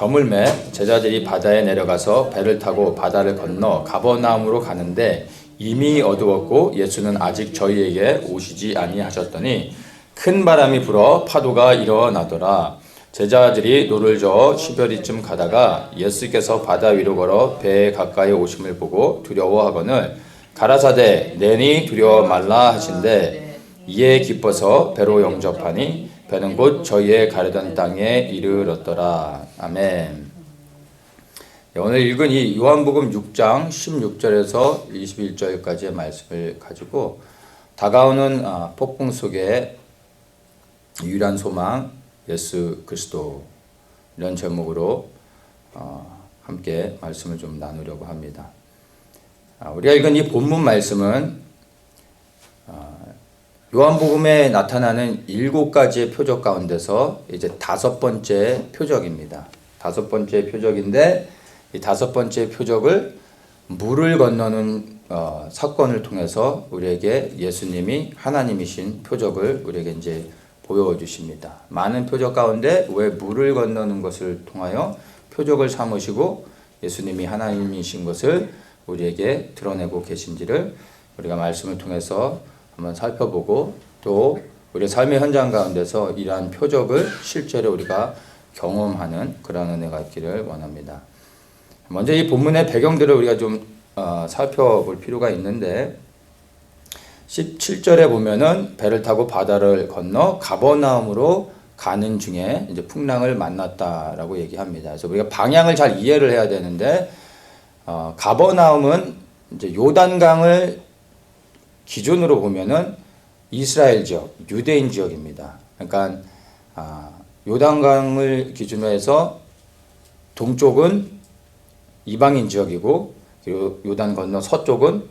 저물매 제자들이 바다에 내려가서 배를 타고 바다를 건너 가버나움으로 가는데 이미 어두웠고 예수는 아직 저희에게 오시지 아니하셨더니 큰 바람이 불어 파도가 일어나더라. 제자들이 노를 저어 시별이쯤 가다가 예수께서 바다 위로 걸어 배에 가까이 오심을 보고 두려워하거늘 가라사대 내니 두려워 말라 하신대 이에 기뻐서 배로 영접하니 배는 곧 저희의 가려던 땅에 이르렀더라. 아멘. 오늘 읽은 이 요한복음 6장 16절에서 21절까지의 말씀을 가지고 다가오는 폭풍 속에 유일한 소망 예수 그리스도, 이런 제목으로 함께 말씀을 좀 나누려고 합니다. 우리가 읽은 이 본문 말씀은 요한복음에 나타나는 7가지의 표적 가운데서 이제 5번째 표적입니다. 5번째 표적인데 이 5번째 표적을 물을 건너는 사건을 통해서 우리에게 예수님이 하나님이신 표적을 우리에게 이제 보여주십니다. 많은 표적 가운데 왜 물을 건너는 것을 통하여 표적을 삼으시고 예수님이 하나님이신 것을 우리에게 드러내고 계신지를 우리가 말씀을 통해서 한번 살펴보고 또 우리 삶의 현장 가운데서 이러한 표적을 실제로 우리가 경험하는 그런 은혜가 있기를 원합니다. 먼저 이 본문의 배경들을 우리가 좀 살펴볼 필요가 있는데 17절에 보면은 배를 타고 바다를 건너 가버나움으로 가는 중에 이제 풍랑을 만났다라고 얘기합니다. 그래서 우리가 방향을 잘 이해를 해야 되는데 가버나움은 이제 요단강을 기준으로 보면은 이스라엘 지역, 유대인 지역입니다. 그러니까 요단강을 기준으로 해서 동쪽은 이방인 지역이고 그리고 요단 건너 서쪽은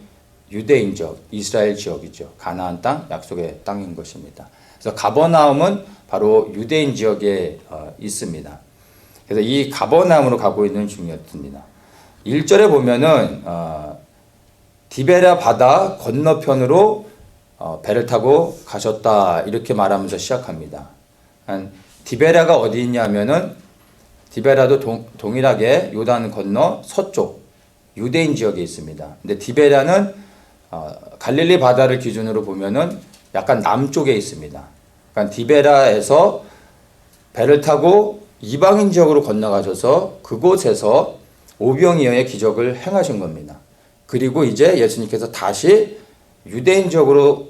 유대인 지역, 이스라엘 지역이죠. 가나안 땅, 약속의 땅인 것입니다. 그래서 가버나움은 바로 유대인 지역에 있습니다. 그래서 이 가버나움으로 가고 있는 중이었습니다. 1절에 보면은 디베랴 바다 건너편으로 배를 타고 가셨다 이렇게 말하면서 시작합니다. 디베랴가 어디 있냐면은 디베랴도 동일하게 요단 건너 서쪽 유대인 지역에 있습니다. 근데 디베랴는 갈릴리 바다를 기준으로 보면은 약간 남쪽에 있습니다. 그러니까 디베랴에서 배를 타고 이방인 지역으로 건너가셔서 그곳에서 오병이어의 기적을 행하신 겁니다. 그리고 이제 예수님께서 다시 유대인 지역으로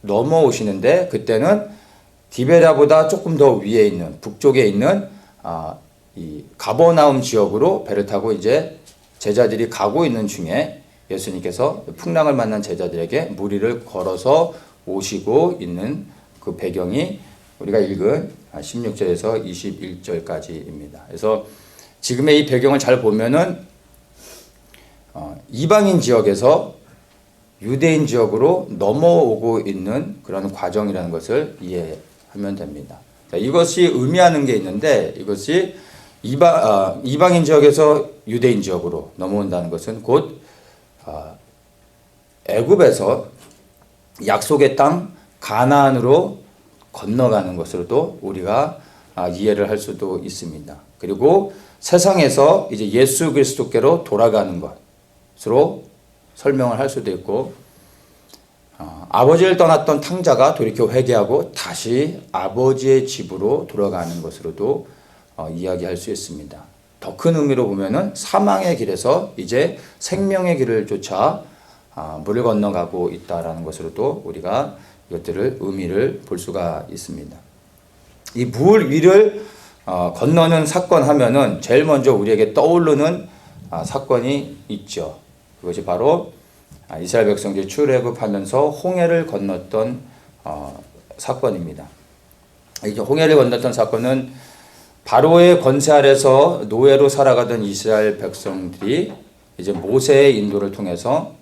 넘어오시는데 그때는 디베랴보다 조금 더 위에 있는 북쪽에 있는 이 가버나움 지역으로 배를 타고 이제 제자들이 가고 있는 중에 예수님께서 풍랑을 만난 제자들에게 무리를 걸어서 오시고 있는 그 배경이 우리가 읽은 16절에서 21절까지입니다. 그래서 지금의 이 배경을 잘 보면은 이방인 지역에서 유대인 지역으로 넘어오고 있는 그런 과정이라는 것을 이해하면 됩니다. 자, 이것이 의미하는 게 있는데 이것이 이방인 지역에서 유대인 지역으로 넘어온다는 것은 곧 애굽에서 약속의 땅 가나안으로 건너가는 것으로도 우리가 이해를 할 수도 있습니다. 그리고 세상에서 이제 예수 그리스도께로 돌아가는 것으로 설명을 할 수도 있고 아버지를 떠났던 탕자가 돌이켜 회개하고 다시 아버지의 집으로 돌아가는 것으로도 이야기할 수 있습니다. 더 큰 의미로 보면은 사망의 길에서 이제 생명의 길을 쫓아 물을 건너가고 있다라는 것으로도 우리가 이것들을 의미를 볼 수가 있습니다. 이 물 위를 건너는 사건 하면은 제일 먼저 우리에게 떠오르는 사건이 있죠. 그것이 바로 이스라엘 백성들이 출애굽하면서 홍해를 건넜던 사건입니다. 이 홍해를 건넜던 사건은 바로의 권세 아래서 노예로 살아가던 이스라엘 백성들이 이제 모세의 인도를 통해서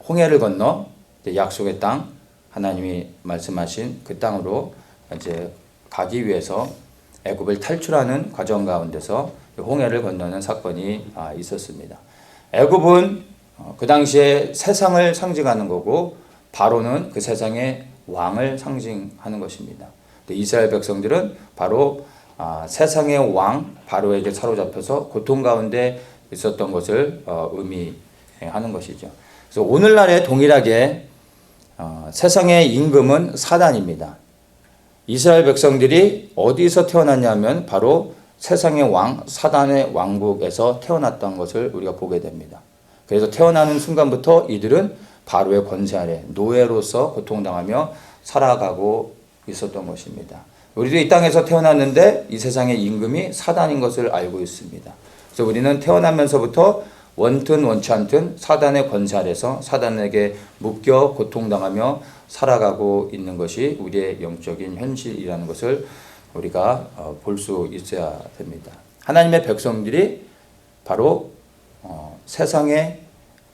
홍해를 건너 약속의 땅, 하나님이 말씀하신 그 땅으로 이제 가기 위해서 애굽을 탈출하는 과정 가운데서 홍해를 건너는 사건이 있었습니다. 애굽은 그 당시에 세상을 상징하는 거고 바로는 그 세상의 왕을 상징하는 것입니다. 이스라엘 백성들은 바로 세상의 왕 바로에게 사로잡혀서 고통 가운데 있었던 것을 의미하는 것이죠. 그래서 오늘날에 동일하게 세상의 임금은 사단입니다. 이스라엘 백성들이 어디서 태어났냐면 바로 세상의 왕 사단의 왕국에서 태어났던 것을 우리가 보게 됩니다. 그래서 태어나는 순간부터 이들은 바로의 권세 아래 노예로서 고통당하며 살아가고 있었던 것입니다. 우리도 이 땅에서 태어났는데 이 세상의 임금이 사단인 것을 알고 있습니다. 그래서 우리는 태어나면서부터 원튼 원치 않든 사단의 권세 아래서 사단에게 묶여 고통당하며 살아가고 있는 것이 우리의 영적인 현실이라는 것을 우리가 볼 수 있어야 됩니다. 하나님의 백성들이 바로 세상의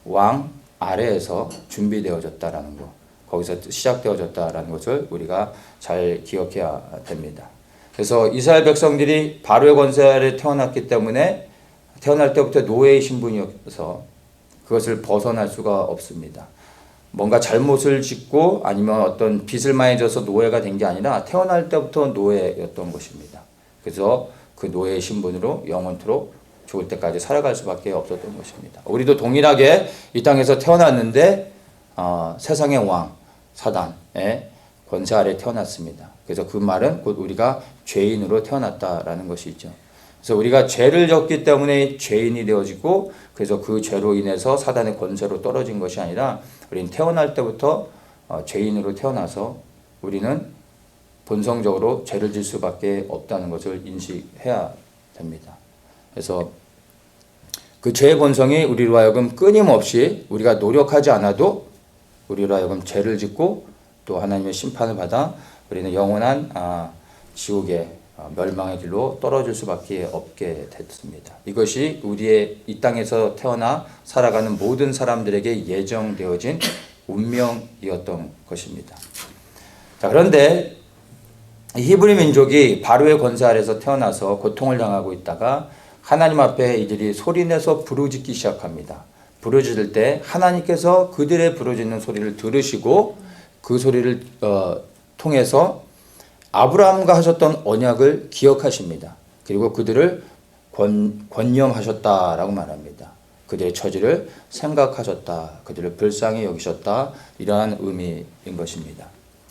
왕 아래에서 준비되어졌다라는 것, 거기서 시작되어졌다라는 것을 우리가 잘 기억해야 됩니다. 그래서 이스라엘 백성들이 바로의 권세 아래 태어났기 때문에 태어날 때부터 노예의 신분이어서 그것을 벗어날 수가 없습니다. 뭔가 잘못을 짓고 아니면 어떤 빚을 많이 져서 노예가 된 게 아니라 태어날 때부터 노예였던 것입니다. 그래서 그 노예의 신분으로 영원토록 죽을 때까지 살아갈 수밖에 없었던 것입니다. 우리도 동일하게 이 땅에서 태어났는데 세상의 왕 사단의 권세 아래 태어났습니다. 그래서 그 말은 곧 우리가 죄인으로 태어났다라는 것이죠. 그래서 우리가 죄를 졌기 때문에 죄인이 되어지고 그래서 그 죄로 인해서 사단의 권세로 떨어진 것이 아니라 우리는 태어날 때부터 죄인으로 태어나서 우리는 본성적으로 죄를 질 수밖에 없다는 것을 인식해야 됩니다. 그래서 그 죄의 본성이 우리로 하여금 끊임없이 우리가 노력하지 않아도 우리로 하여금 죄를 짓고 또 하나님의 심판을 받아 우리는 영원한 지옥의 멸망의 길로 떨어질 수밖에 없게 됐습니다. 이것이 우리의 이 땅에서 태어나 살아가는 모든 사람들에게 예정되어진 운명이었던 것입니다. 자, 그런데 히브리 민족이 바로의 권세 아래서 태어나서 고통을 당하고 있다가 하나님 앞에 이들이 소리내서 부르짖기 시작합니다. 부르짖을 때 하나님께서 그들의 부르짖는 소리를 들으시고 그 소리를 통해서 아브라함과 하셨던 언약을 기억하십니다. 그리고 그들을 권념하셨다라고 말합니다. 그들의 처지를 생각하셨다. 그들을 불쌍히 여기셨다. 이러한 의미인 것입니다.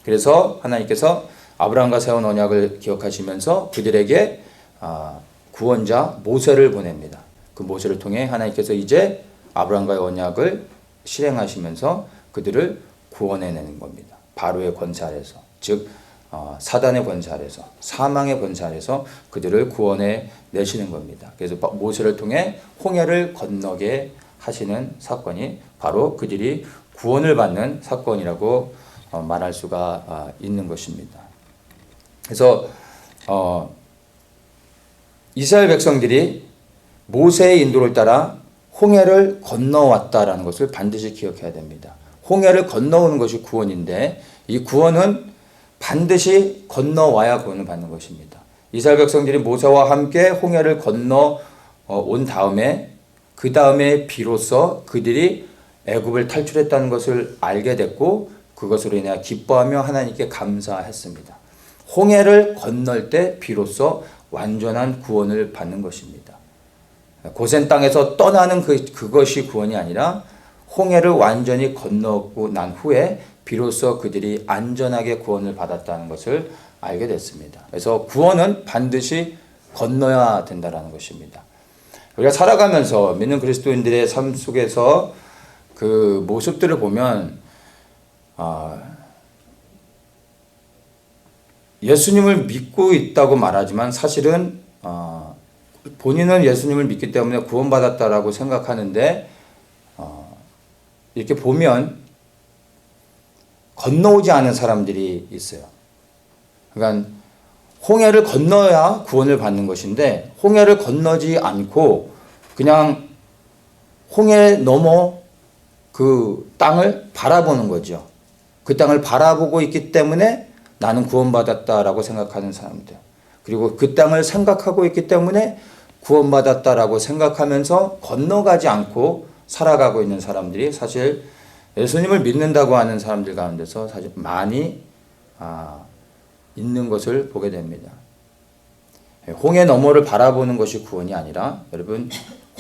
그래서 하나님께서 아브라함과 세운 언약을 기억하시면서 그들에게 구원자 모세를 보냅니다. 그 모세를 통해 하나님께서 이제 아브라함과의 언약을 실행하시면서 그들을 구원해내는 겁니다. 바로의 권세 아래서, 즉 사단의 권세 아래서, 사망의 권세 아래서 그들을 구원해 내시는 겁니다. 그래서 모세를 통해 홍해를 건너게 하시는 사건이 바로 그들이 구원을 받는 사건이라고 말할 수가 있는 것입니다. 그래서 이스라엘 백성들이 모세의 인도를 따라 홍해를 건너왔다라는 것을 반드시 기억해야 됩니다. 홍해를 건너오는 것이 구원인데 이 구원은 반드시 건너와야 구원을 받는 것입니다. 이스라엘 백성들이 모세와 함께 홍해를 건너 온 다음에 그 다음에 비로소 그들이 애굽을 탈출했다는 것을 알게 됐고 그것으로 인해 기뻐하며 하나님께 감사했습니다. 홍해를 건널 때 비로소 완전한 구원을 받는 것입니다. 고센 땅에서 떠나는 그것이 구원이 아니라 홍해를 완전히 건너고 난 후에 비로소 그들이 안전하게 구원을 받았다는 것을 알게 됐습니다. 그래서 구원은 반드시 건너야 된다는 것입니다. 우리가 살아가면서 믿는 그리스도인들의 삶 속에서 그 모습들을 보면 예수님을 믿고 있다고 말하지만 사실은 본인은 예수님을 믿기 때문에 구원받았다라고 생각하는데 이렇게 보면 건너오지 않은 사람들이 있어요. 그러니까 홍해를 건너야 구원을 받는 것인데 홍해를 건너지 않고 그냥 홍해 넘어 그 땅을 바라보는 거죠. 그 땅을 바라보고 있기 때문에 나는 구원받았다라고 생각하는 사람들. 그리고 그 땅을 생각하고 있기 때문에 구원받았다라고 생각하면서 건너가지 않고 살아가고 있는 사람들이 사실 예수님을 믿는다고 하는 사람들 가운데서 사실 많이 있는 것을 보게 됩니다. 홍해 너머를 바라보는 것이 구원이 아니라 여러분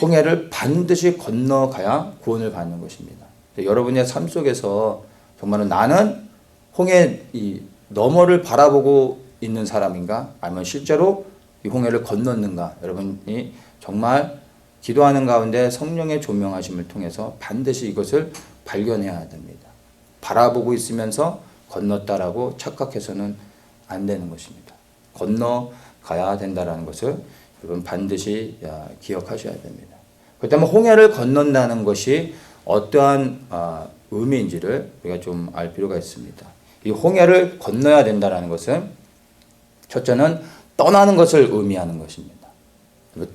홍해를 반드시 건너가야 구원을 받는 것입니다. 여러분의 삶 속에서 정말로 나는 홍해 이 너머를 바라보고 있는 사람인가? 아니면 실제로 이 홍해를 건넜는가? 여러분이 정말 기도하는 가운데 성령의 조명하심을 통해서 반드시 이것을 발견해야 됩니다. 바라보고 있으면서 건넜다라고 착각해서는 안 되는 것입니다. 건너가야 된다라는 것을 여러분 반드시 기억하셔야 됩니다. 그렇다면 홍해를 건넌다는 것이 어떠한 의미인지를 우리가 좀 알 필요가 있습니다. 이 홍해를 건너야 된다라는 것은 첫째는 떠나는 것을 의미하는 것입니다.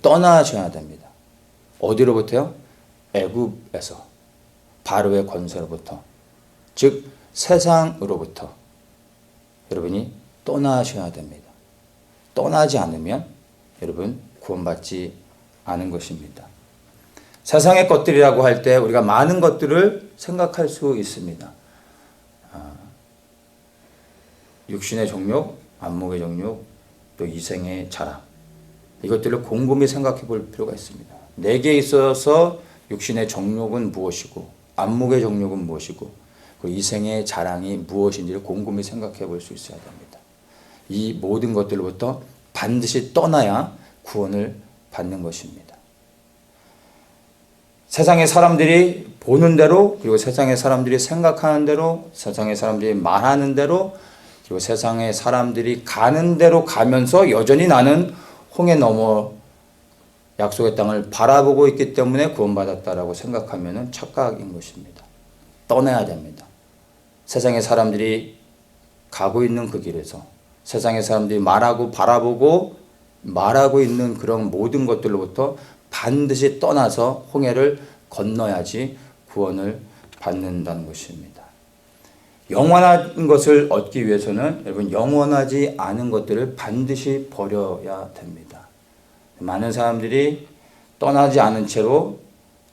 떠나셔야 됩니다. 어디로부터요? 애굽에서, 바로의 권세로부터, 즉 세상으로부터 여러분이 떠나셔야 됩니다. 떠나지 않으면 여러분 구원받지 않은 것입니다. 세상의 것들이라고 할 때 우리가 많은 것들을 생각할 수 있습니다. 육신의 정욕, 안목의 정욕, 또 이생의 자랑, 이것들을 곰곰이 생각해 볼 필요가 있습니다. 내게 있어서 육신의 정욕은 무엇이고 안목의 정욕은 무엇이고 그리고 이생의 자랑이 무엇인지를 곰곰이 생각해 볼 수 있어야 됩니다. 이 모든 것들로부터 반드시 떠나야 구원을 받는 것입니다. 세상의 사람들이 보는 대로, 그리고 세상의 사람들이 생각하는 대로, 세상의 사람들이 말하는 대로, 그리고 세상의 사람들이 가는 대로 가면서 여전히 나는 홍해 너머 약속의 땅을 바라보고 있기 때문에 구원받았다라고 생각하면 착각인 것입니다. 떠나야 됩니다. 세상의 사람들이 가고 있는 그 길에서 세상의 사람들이 말하고 바라보고 말하고 있는 그런 모든 것들로부터 반드시 떠나서 홍해를 건너야지 구원을 받는다는 것입니다. 영원한 것을 얻기 위해서는 여러분 영원하지 않은 것들을 반드시 버려야 됩니다. 많은 사람들이 떠나지 않은 채로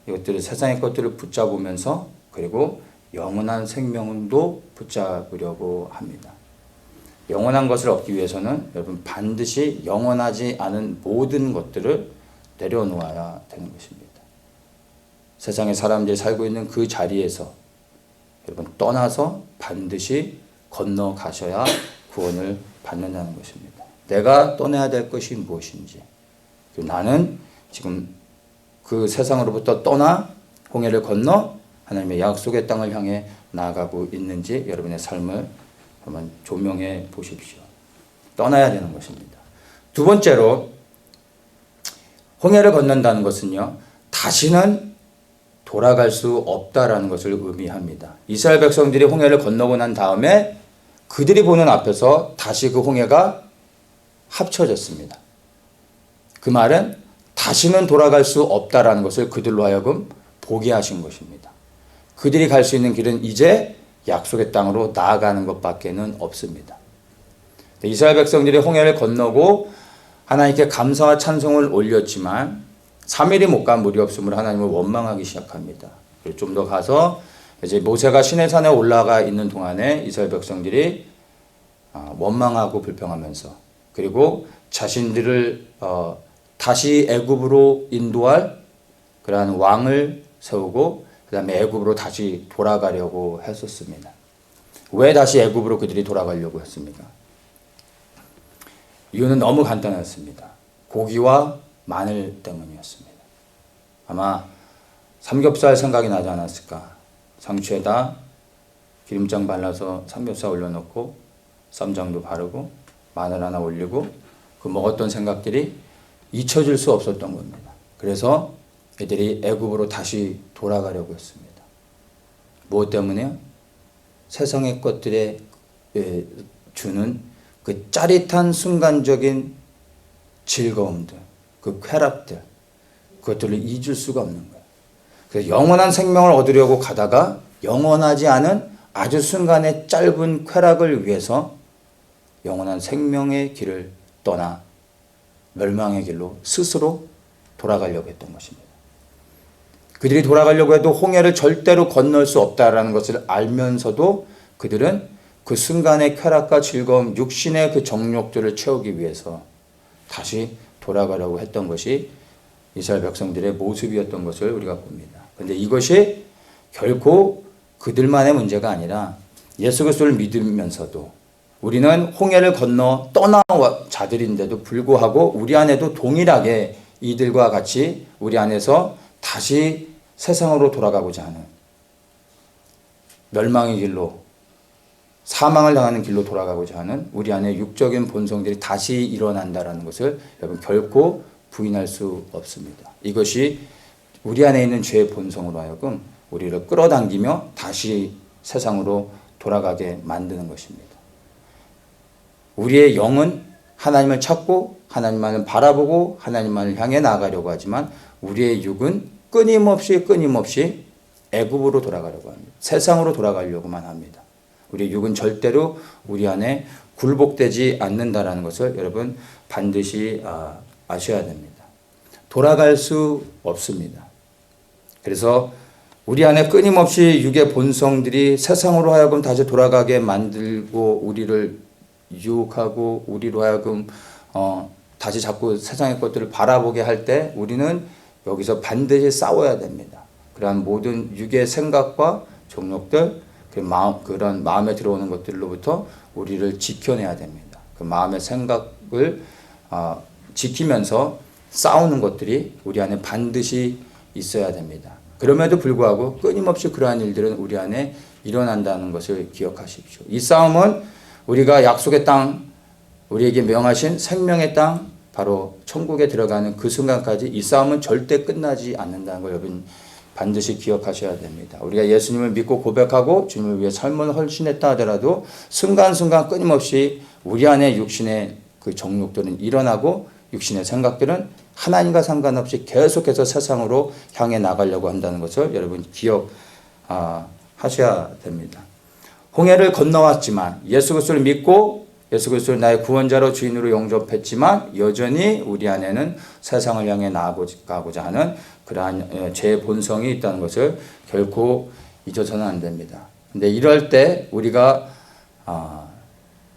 이것들을 세상의 것들을 붙잡으면서 그리고 영원한 생명도 붙잡으려고 합니다. 영원한 것을 얻기 위해서는 여러분 반드시 영원하지 않은 모든 것들을 내려놓아야 되는 것입니다. 세상의 사람들이 살고 있는 그 자리에서 여러분 떠나서 반드시 건너가셔야 구원을 받는다는 것입니다. 내가 떠나야 될 것이 무엇인지, 나는 지금 그 세상으로부터 떠나 홍해를 건너 하나님의 약속의 땅을 향해 나아가고 있는지 여러분의 삶을 한번 조명해 보십시오. 떠나야 되는 것입니다. 두 번째로 홍해를 건넌다는 것은요, 다시는 돌아갈 수 없다라는 것을 의미합니다. 이스라엘 백성들이 홍해를 건너고 난 다음에 그들이 보는 앞에서 다시 그 홍해가 합쳐졌습니다. 그 말은 다시는 돌아갈 수 없다라는 것을 그들로 하여금 보게 하신 것입니다. 그들이 갈 수 있는 길은 이제 약속의 땅으로 나아가는 것밖에는 없습니다. 이스라엘 백성들이 홍해를 건너고 하나님께 감사와 찬송을 올렸지만 3일이 못 간 물이 없음으로 하나님을 원망하기 시작합니다. 좀 더 가서 이제 모세가 시내산에 올라가 있는 동안에 이스라엘 백성들이 원망하고 불평하면서 그리고 자신들을 다시 애굽으로 인도할 그러한 왕을 세우고 그 다음에 애굽으로 다시 돌아가려고 했었습니다. 왜 다시 애굽으로 그들이 돌아가려고 했습니까? 이유는 너무 간단했습니다. 고기와 마늘 때문이었습니다. 아마 삼겹살 생각이 나지 않았을까? 상추에다 기름장 발라서 삼겹살 올려놓고 쌈장도 바르고 마늘 하나 올리고 그 먹었던 생각들이 잊혀질 수 없었던 겁니다. 그래서 애들이 애굽으로 다시 돌아가려고 했습니다. 무엇 때문에요? 세상의 것들에 주는 그 짜릿한 순간적인 즐거움들, 그 쾌락들, 그것들을 잊을 수가 없는 거예요. 그래서 영원한 생명을 얻으려고 가다가 영원하지 않은 아주 순간의 짧은 쾌락을 위해서 영원한 생명의 길을 떠나 멸망의 길로 스스로 돌아가려고 했던 것입니다. 그들이 돌아가려고 해도 홍해를 절대로 건널 수 없다라는 것을 알면서도 그들은 그 순간의 쾌락과 즐거움, 육신의 그 정욕들을 채우기 위해서 다시 돌아가려고 했던 것이 이스라엘 백성들의 모습이었던 것을 우리가 봅니다. 그런데 이것이 결코 그들만의 문제가 아니라 예수 그리스도를 믿으면서도 우리는 홍해를 건너 떠나온 자들인데도 불구하고 우리 안에도 동일하게 이들과 같이 우리 안에서 다시 세상으로 돌아가고자 하는 멸망의 길로, 사망을 당하는 길로 돌아가고자 하는 우리 안에 육적인 본성들이 다시 일어난다는 것을 여러분 결코 부인할 수 없습니다. 이것이 우리 안에 있는 죄의 본성으로 하여금 우리를 끌어당기며 다시 세상으로 돌아가게 만드는 것입니다. 우리의 영은 하나님을 찾고 하나님만을 바라보고 하나님만을 향해 나아가려고 하지만 우리의 육은 끊임없이 애굽으로 돌아가려고 합니다. 세상으로 돌아가려고만 합니다. 우리의 육은 절대로 우리 안에 굴복되지 않는다라는 것을 여러분 반드시 아셔야 됩니다. 돌아갈 수 없습니다. 그래서 우리 안에 끊임없이 육의 본성들이 세상으로 하여금 다시 돌아가게 만들고 우리를 유혹하고 우리로 하여금 다시 자꾸 세상의 것들을 바라보게 할 때 우리는 여기서 반드시 싸워야 됩니다. 그러한 모든 육의 생각과 정욕들, 그런 마음에 들어오는 것들로부터 우리를 지켜내야 됩니다. 그 마음의 생각을 지키면서 싸우는 것들이 우리 안에 반드시 있어야 됩니다. 그럼에도 불구하고 끊임없이 그러한 일들은 우리 안에 일어난다는 것을 기억하십시오. 이 싸움은 우리가 약속의 땅, 우리에게 명하신 생명의 땅, 바로 천국에 들어가는 그 순간까지 이 싸움은 절대 끝나지 않는다는 걸 여러분 반드시 기억하셔야 됩니다. 우리가 예수님을 믿고 고백하고 주님을 위해 삶을 헌신했다 하더라도 순간순간 끊임없이 우리 안에 육신의 그 정욕들은 일어나고 육신의 생각들은 하나님과 상관없이 계속해서 세상으로 향해 나가려고 한다는 것을 여러분 기억하셔야 됩니다. 홍해를 건너왔지만 예수 그리스도를 믿고 예수 그리스도를 나의 구원자로 주인으로 영접했지만 여전히 우리 안에는 세상을 향해 나아가고자 하는 그러한 죄의 본성이 있다는 것을 결코 잊어서는 안 됩니다. 근데 이럴 때 우리가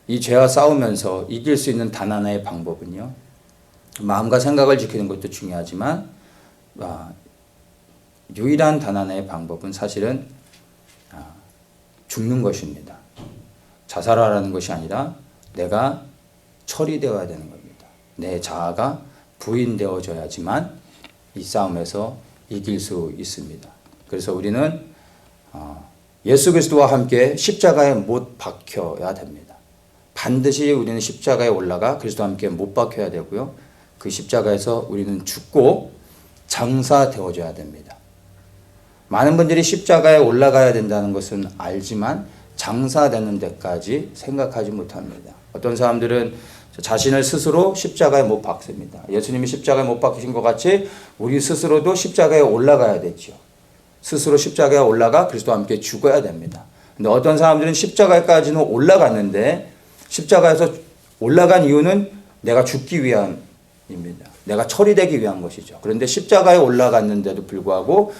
이 죄와 싸우면서 이길 수 있는 단 하나의 방법은요, 마음과 생각을 지키는 것도 중요하지만 유일한 단 하나의 방법은 사실은 죽는 것입니다. 자살하라는 것이 아니라 내가 처리되어야 되는 겁니다. 내 자아가 부인되어져야지만 이 싸움에서 이길 수 있습니다. 그래서 우리는 예수 그리스도와 함께 십자가에 못 박혀야 됩니다. 반드시 우리는 십자가에 올라가 그리스도와 함께 못 박혀야 되고요. 그 십자가에서 우리는 죽고 장사되어져야 됩니다. 많은 분들이 십자가에 올라가야 된다는 것은 알지만 장사되는 데까지 생각하지 못합니다. 어떤 사람들은 자신을 스스로 십자가에 못 박습니다. 예수님이 십자가에 못 박히신 것 같이 우리 스스로도 십자가에 올라가야 되죠. 스스로 십자가에 올라가 그리스도와 함께 죽어야 됩니다. 근데 어떤 사람들은 십자가까지는 올라갔는데 십자가에서 올라간 이유는 내가 죽기 위함입니다. 내가 처리되기 위한 것이죠. 그런데 십자가에 올라갔는데도 불구하고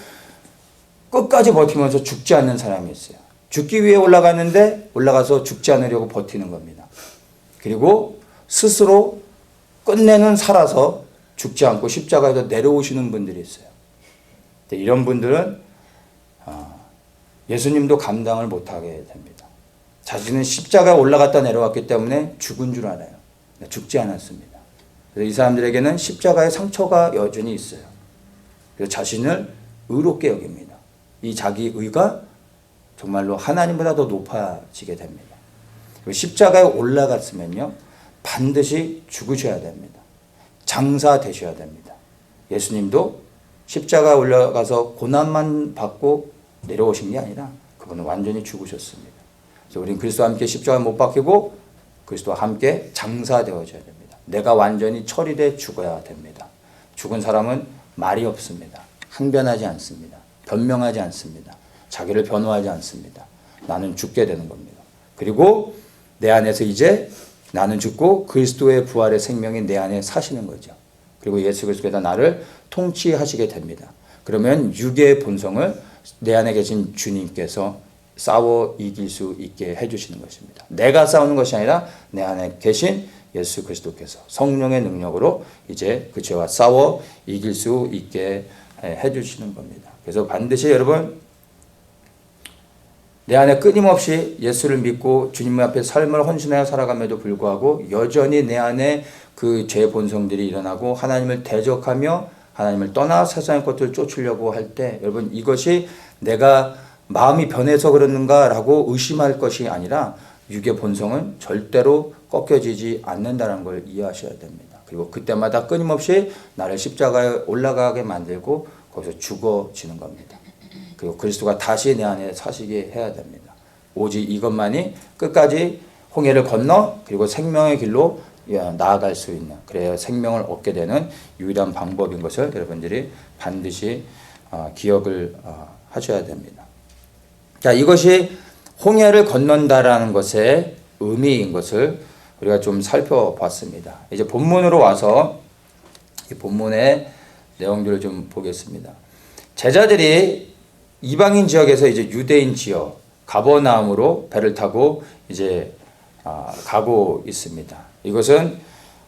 끝까지 버티면서 죽지 않는 사람이 있어요. 죽기 위해 올라갔는데 올라가서 죽지 않으려고 버티는 겁니다. 그리고 스스로 끝내는 살아서 죽지 않고 십자가에서 내려오시는 분들이 있어요. 이런 분들은 예수님도 감당을 못하게 됩니다. 자신은 십자가에 올라갔다 내려왔기 때문에 죽은 줄 알아요. 죽지 않았습니다. 그래서 이 사람들에게는 십자가의 상처가 여전히 있어요. 그래서 자신을 의롭게 여깁니다. 이 자기 의가 정말로 하나님보다 더 높아지게 됩니다. 십자가에 올라갔으면요, 반드시 죽으셔야 됩니다. 장사되셔야 됩니다. 예수님도 십자가에 올라가서 고난만 받고 내려오신 게 아니라 그분은 완전히 죽으셨습니다. 그래서 우리는 그리스도와 함께 십자가에 못 박히고 그리스도와 함께 장사되어져야 됩니다. 내가 완전히 처리돼 죽어야 됩니다. 죽은 사람은 말이 없습니다. 항변하지 않습니다. 변명하지 않습니다. 자기를 변호하지 않습니다. 나는 죽게 되는 겁니다. 그리고 내 안에서 이제 나는 죽고 그리스도의 부활의 생명이 내 안에 사시는 거죠. 그리고 예수 그리스도께서 나를 통치하시게 됩니다. 그러면 육의 본성을 내 안에 계신 주님께서 싸워 이길 수 있게 해주시는 것입니다. 내가 싸우는 것이 아니라 내 안에 계신 예수 그리스도께서 성령의 능력으로 이제 그 죄와 싸워 이길 수 있게 해주시는 겁니다. 그래서 반드시 여러분 내 안에 끊임없이 예수를 믿고 주님 앞에 삶을 헌신하여 살아감에도 불구하고 여전히 내 안에 그 죄 본성들이 일어나고 하나님을 대적하며 하나님을 떠나 세상의 것들을 쫓으려고 할 때 여러분 이것이 내가 마음이 변해서 그러는가라고 의심할 것이 아니라 육의 본성은 절대로 꺾여지지 않는다는 걸 이해하셔야 됩니다. 그리고 그때마다 끊임없이 나를 십자가에 올라가게 만들고 거기서 죽어지는 겁니다. 그리고 그리스도가 다시 내 안에 사시게 해야 됩니다. 오직 이것만이 끝까지 홍해를 건너 그리고 생명의 길로 나아갈 수 있는, 그래야 생명을 얻게 되는 유일한 방법인 것을 여러분들이 반드시 기억을 하셔야 됩니다. 자, 이것이 홍해를 건넌다라는 것의 의미인 것을 우리가 좀 살펴봤습니다. 이제 본문으로 와서 이 본문의 내용들을 좀 보겠습니다. 제자들이 이방인 지역에서 이제 유대인 지역 가버나움으로 배를 타고 이제 가고 있습니다. 이것은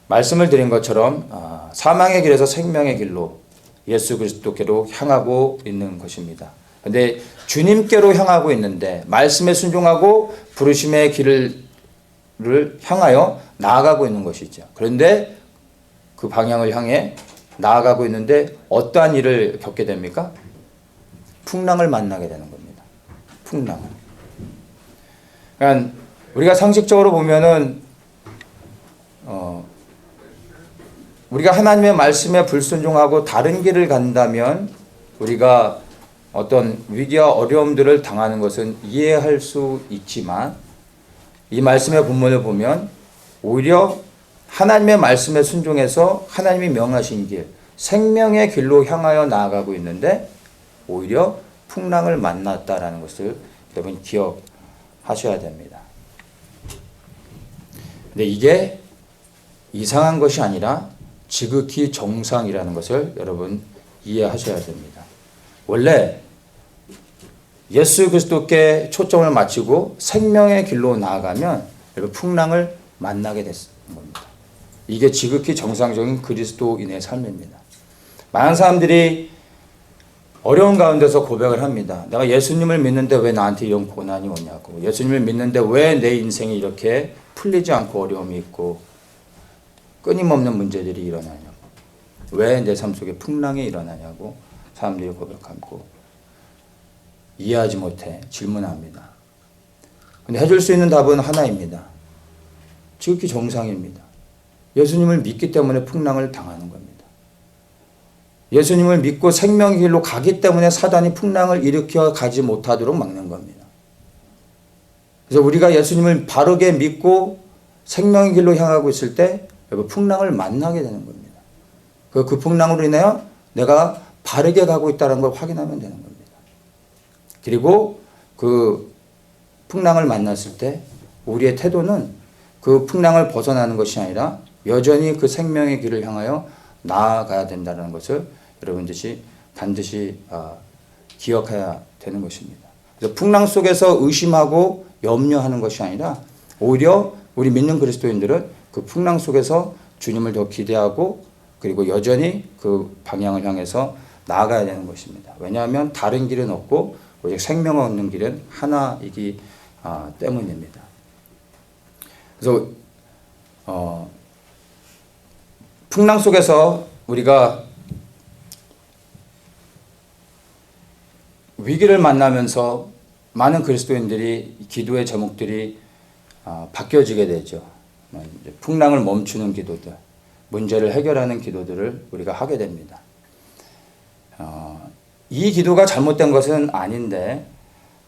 말씀을 드린 것처럼 사망의 길에서 생명의 길로 예수 그리스도께로 향하고 있는 것입니다. 그런데 주님께로 향하고 있는데 말씀에 순종하고 부르심의 길을 향하여 나아가고 있는 것이죠. 그런데 그 방향을 향해 나아가고 있는데 어떠한 일을 겪게 됩니까? 풍랑을 만나게 되는 겁니다. 풍랑을. 그러니까 우리가 상식적으로 보면은 우리가 하나님의 말씀에 불순종하고 다른 길을 간다면 우리가 어떤 위기와 어려움들을 당하는 것은 이해할 수 있지만 이 말씀의 본문을 보면 오히려 하나님의 말씀에 순종해서 하나님이 명하신 길, 생명의 길로 향하여 나아가고 있는데 오히려 풍랑을 만났다라는 것을 여러분 기억하셔야 됩니다. 근데 이게 이상한 것이 아니라 지극히 정상이라는 것을 여러분 이해하셔야 됩니다. 원래 예수 그리스도께 초점을 맞추고 생명의 길로 나아가면 여러분 풍랑을 만나게 되는 겁니다. 이게 지극히 정상적인 그리스도인의 삶입니다. 많은 사람들이 어려운 가운데서 고백을 합니다. 내가 예수님을 믿는데 왜 나한테 이런 고난이 오냐고. 예수님을 믿는데 왜 내 인생이 이렇게 풀리지 않고 어려움이 있고 끊임없는 문제들이 일어나냐고. 왜 내 삶 속에 풍랑이 일어나냐고 사람들이 고백하고 이해하지 못해 질문합니다. 근데 해줄 수 있는 답은 하나입니다. 지극히 정상입니다. 예수님을 믿기 때문에 풍랑을 당하는 겁니다. 예수님을 믿고 생명의 길로 가기 때문에 사단이 풍랑을 일으켜 가지 못하도록 막는 겁니다. 그래서 우리가 예수님을 바르게 믿고 생명의 길로 향하고 있을 때 풍랑을 만나게 되는 겁니다. 그 풍랑으로 인하여 내가 바르게 가고 있다는 걸 확인하면 되는 겁니다. 그리고 그 풍랑을 만났을 때 우리의 태도는 그 풍랑을 벗어나는 것이 아니라 여전히 그 생명의 길을 향하여 나아가야 된다는 것을 여러분들이 반드시 기억해야 되는 것입니다. 그래서 풍랑 속에서 의심하고 염려하는 것이 아니라 오히려 우리 믿는 그리스도인들은 그 풍랑 속에서 주님을 더 기대하고 그리고 여전히 그 방향을 향해서 나아가야 되는 것입니다. 왜냐하면 다른 길은 없고 오직 생명을 얻는 길은 하나이기 때문입니다. 그래서 풍랑 속에서 우리가 위기를 만나면서 많은 그리스도인들이 기도의 제목들이 바뀌어지게 되죠. 풍랑을 멈추는 기도들, 문제를 해결하는 기도들을 우리가 하게 됩니다. 이 기도가 잘못된 것은 아닌데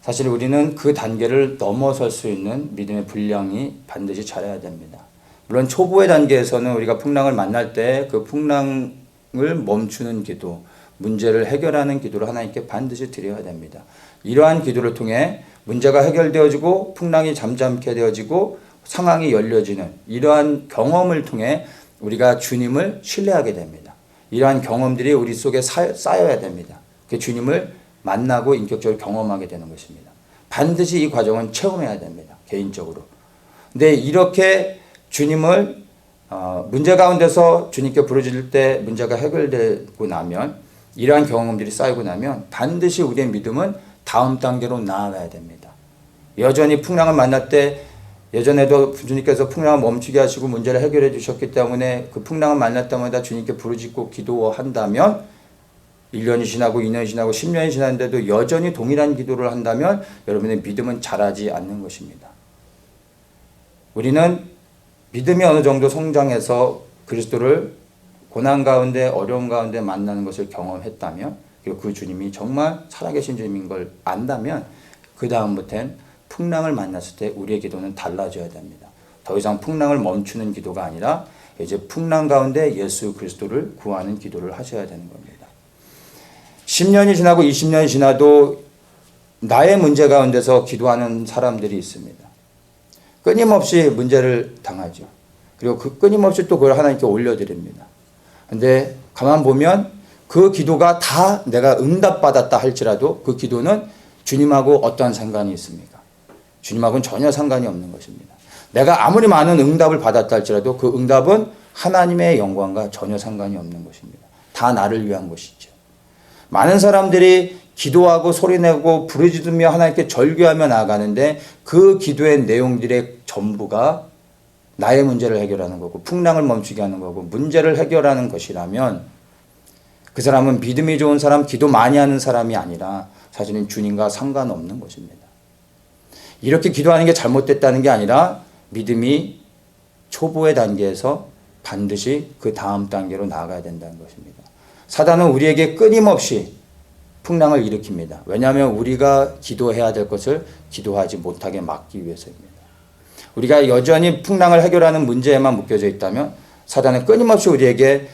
사실 우리는 그 단계를 넘어설 수 있는 믿음의 분량이 반드시 잘해야 됩니다. 물론 초보의 단계에서는 우리가 풍랑을 만날 때 그 풍랑을 멈추는 기도, 문제를 해결하는 기도를 하나님께 반드시 드려야 됩니다. 이러한 기도를 통해 문제가 해결되어지고 풍랑이 잠잠케 되어지고 상황이 열려지는 이러한 경험을 통해 우리가 주님을 신뢰하게 됩니다. 이러한 경험들이 우리 속에 쌓여야 됩니다. 주님을 만나고 인격적으로 경험하게 되는 것입니다. 반드시 이 과정은 체험해야 됩니다. 개인적으로. 근데 이렇게 주님을 문제 가운데서 주님께 부르짖을 때 문제가 해결되고 나면, 이러한 경험들이 쌓이고 나면 반드시 우리의 믿음은 다음 단계로 나아가야 됩니다. 여전히 풍랑을 만날 때, 예전에도 주님께서 풍랑을 멈추게 하시고 문제를 해결해 주셨기 때문에 그 풍랑을 만날 때마다 주님께 부르짖고 기도한다면, 1년이 지나고 2년이 지나고 10년이 지났는데도 여전히 동일한 기도를 한다면 여러분의 믿음은 자라지 않는 것입니다. 우리는 믿음이 어느 정도 성장해서 그리스도를 고난 가운데, 어려움 가운데 만나는 것을 경험했다면, 그리고 그 주님이 정말 살아계신 주님인 걸 안다면, 그 다음부터는 풍랑을 만났을 때 우리의 기도는 달라져야 됩니다. 더 이상 풍랑을 멈추는 기도가 아니라 이제 풍랑 가운데 예수 그리스도를 구하는 기도를 하셔야 되는 겁니다. 10년이 지나고 20년이 지나도 나의 문제 가운데서 기도하는 사람들이 있습니다. 끊임없이 문제를 당하죠. 그리고 그 끊임없이 또 그걸 하나님께 올려드립니다. 근데 가만 보면 그 기도가 다 내가 응답받았다 할지라도 그 기도는 주님하고 어떠한 상관이 있습니까? 주님하고는 전혀 상관이 없는 것입니다. 내가 아무리 많은 응답을 받았다 할지라도 그 응답은 하나님의 영광과 전혀 상관이 없는 것입니다. 다 나를 위한 것이죠. 많은 사람들이 기도하고 소리내고 부르짖으며 하나님께 절규하며 나아가는데 그 기도의 내용들의 전부가 나의 문제를 해결하는 거고 풍랑을 멈추게 하는 거고 문제를 해결하는 것이라면 그 사람은 믿음이 좋은 사람, 기도 많이 하는 사람이 아니라 사실은 주님과 상관없는 것입니다. 이렇게 기도하는 게 잘못됐다는 게 아니라 믿음이 초보의 단계에서 반드시 그 다음 단계로 나아가야 된다는 것입니다. 사단은 우리에게 끊임없이 풍랑을 일으킵니다. 왜냐하면 우리가 기도해야 될 것을 기도하지 못하게 막기 위해서입니다. 우리가 여전히 풍랑을 해결하는 문제에만 묶여져 있다면 사단은 끊임없이 우리에게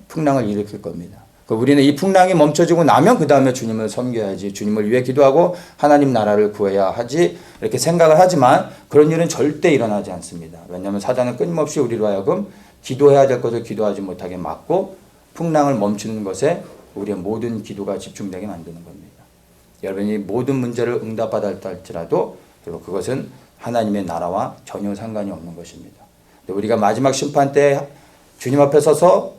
풍랑을 일으킬 겁니다. 우리는 이 풍랑이 멈춰지고 나면 그 다음에 주님을 섬겨야지, 주님을 위해 기도하고 하나님 나라를 구해야 하지, 이렇게 생각을 하지만 그런 일은 절대 일어나지 않습니다. 왜냐하면 사단은 끊임없이 우리로 하여금 기도해야 될 것을 기도하지 못하게 막고 풍랑을 멈추는 것에 우리의 모든 기도가 집중되게 만드는 겁니다. 여러분이 모든 문제를 응답받았다 할지라도 그것은 하나님의 나라와 전혀 상관이 없는 것입니다. 우리가 마지막 심판 때 주님 앞에 서서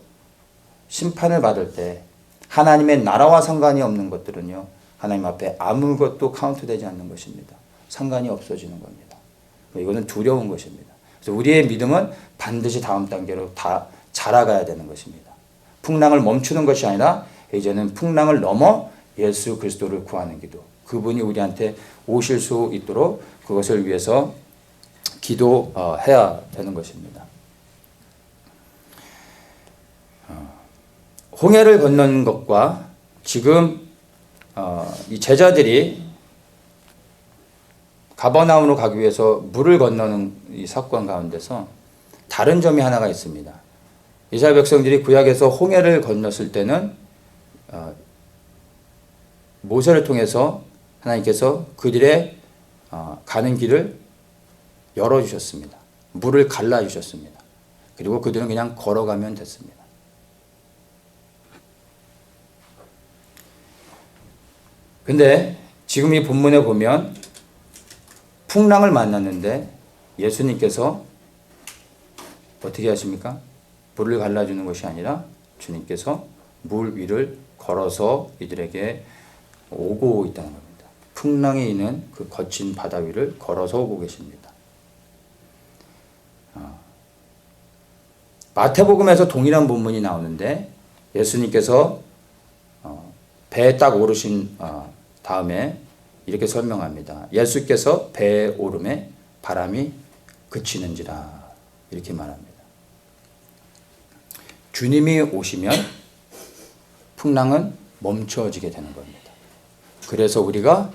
심판을 받을 때 하나님의 나라와 상관이 없는 것들은요, 하나님 앞에 아무것도 카운트되지 않는 것입니다. 상관이 없어지는 겁니다. 이거는 두려운 것입니다. 그래서 우리의 믿음은 반드시 다음 단계로 다 자라가야 되는 것입니다. 풍랑을 멈추는 것이 아니라 이제는 풍랑을 넘어 예수 그리스도를 구하는 기도, 그분이 우리한테 오실 수 있도록 그것을 위해서 기도해야 되는 것입니다. 홍해를 건너는 것과 지금 이 제자들이 가버나움으로 가기 위해서 물을 건너는 이 사건 가운데서 다른 점이 하나가 있습니다. 이스라엘 백성들이 구약에서 홍해를 건넜을 때는 모세를 통해서 하나님께서 그들의 가는 길을 열어주셨습니다. 물을 갈라주셨습니다. 그리고 그들은 그냥 걸어가면 됐습니다. 근데 지금 이 본문에 보면 풍랑을 만났는데 예수님께서 어떻게 하십니까? 물을 갈라주는 것이 아니라 주님께서 물 위를 걸어서 이들에게 오고 있다는 겁니다. 풍랑이 있는 그 거친 바다 위를 걸어서 오고 계십니다. 마태복음에서 동일한 본문이 나오는데 예수님께서 배에 딱 오르신 다음에 이렇게 설명합니다. 예수께서 배에 오름에 바람이 그치는지라 이렇게 말합니다. 주님이 오시면 풍랑은 멈춰지게 되는 겁니다. 그래서 우리가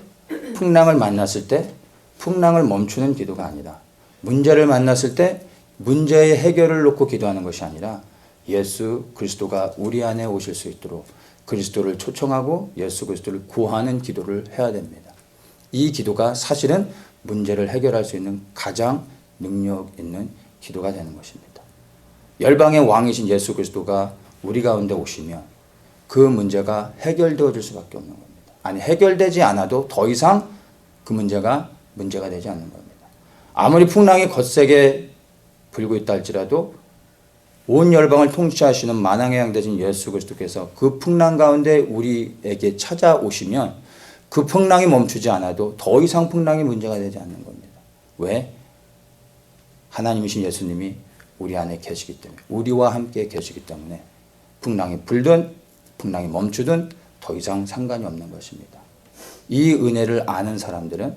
풍랑을 만났을 때 풍랑을 멈추는 기도가 아니라 문제를 만났을 때 문제의 해결을 놓고 기도하는 것이 아니라 예수 그리스도가 우리 안에 오실 수 있도록 그리스도를 초청하고 예수 그리스도를 구하는 기도를 해야 됩니다. 이 기도가 사실은 문제를 해결할 수 있는 가장 능력 있는 기도가 되는 것입니다. 열방의 왕이신 예수 그리스도가 우리 가운데 오시면 그 문제가 해결되어질 수밖에 없는 겁니다. 아니, 해결되지 않아도 더 이상 그 문제가 되지 않는 겁니다. 아무리 풍랑이 거세게 불고 있다 할지라도 온 열방을 통치하시는 만왕의 양 되신 예수 그리스도께서 그 풍랑 가운데 우리에게 찾아오시면 그 풍랑이 멈추지 않아도 더 이상 풍랑이 문제가 되지 않는 겁니다. 왜? 하나님이신 예수님이 우리 안에 계시기 때문에, 우리와 함께 계시기 때문에 풍랑이 불든 풍랑이 멈추든 더 이상 상관이 없는 것입니다. 이 은혜를 아는 사람들은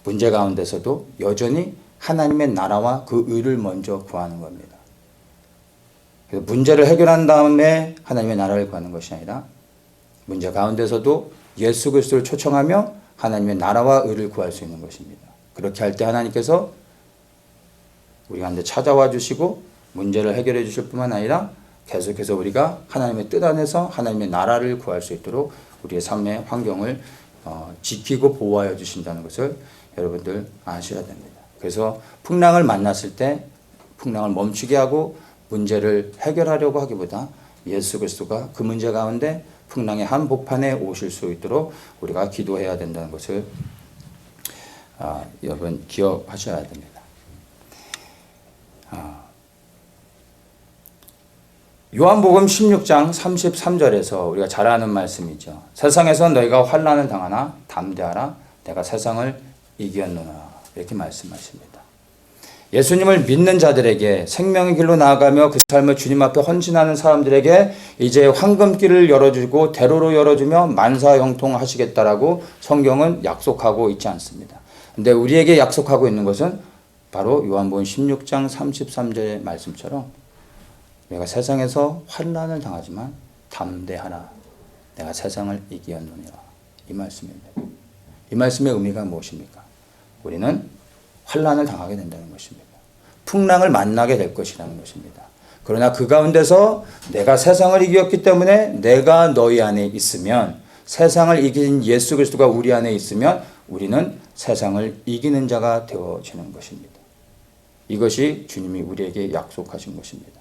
문제 가운데서도 여전히 하나님의 나라와 그 의를 먼저 구하는 겁니다. 그래서 문제를 해결한 다음에 하나님의 나라를 구하는 것이 아니라 문제 가운데서도 예수 그리스도를 초청하며 하나님의 나라와 의를 구할 수 있는 것입니다. 그렇게 할 때 하나님께서 우리 가운데 찾아와 주시고 문제를 해결해 주실 뿐만 아니라 계속해서 우리가 하나님의 뜻 안에서 하나님의 나라를 구할 수 있도록 우리의 삶의 환경을 지키고 보호하여 주신다는 것을 여러분들 아셔야 됩니다. 그래서 풍랑을 만났을 때 풍랑을 멈추게 하고 문제를 해결하려고 하기보다 예수 그리스도가 그 문제 가운데 풍랑의 한복판에 오실 수 있도록 우리가 기도해야 된다는 것을 여러분 기억하셔야 됩니다. 요한복음 16장 33절에서 우리가 잘 아는 말씀이죠. 세상에서 너희가 환난을 당하나 담대하라 내가 세상을 이겼노라 이렇게 말씀하십니다. 예수님을 믿는 자들에게 생명의 길로 나아가며 그 삶을 주님 앞에 헌신하는 사람들에게 이제 황금길을 열어주고 대로로 열어주며 만사형통하시겠다라고 성경은 약속하고 있지 않습니다. 근데 우리에게 약속하고 있는 것은 바로 요한복음 16장 33절의 말씀처럼 내가 세상에서 환난을 당하지만 담대하라 내가 세상을 이기었느니라 이 말씀입니다. 이 말씀의 의미가 무엇입니까? 우리는 환난을 당하게 된다는 것입니다. 풍랑을 만나게 될 것이라는 것입니다. 그러나 그 가운데서 내가 세상을 이겼기 때문에 내가 너희 안에 있으면 세상을 이긴 예수 그리스도가 우리 안에 있으면 우리는 세상을 이기는 자가 되어지는 것입니다. 이것이 주님이 우리에게 약속하신 것입니다.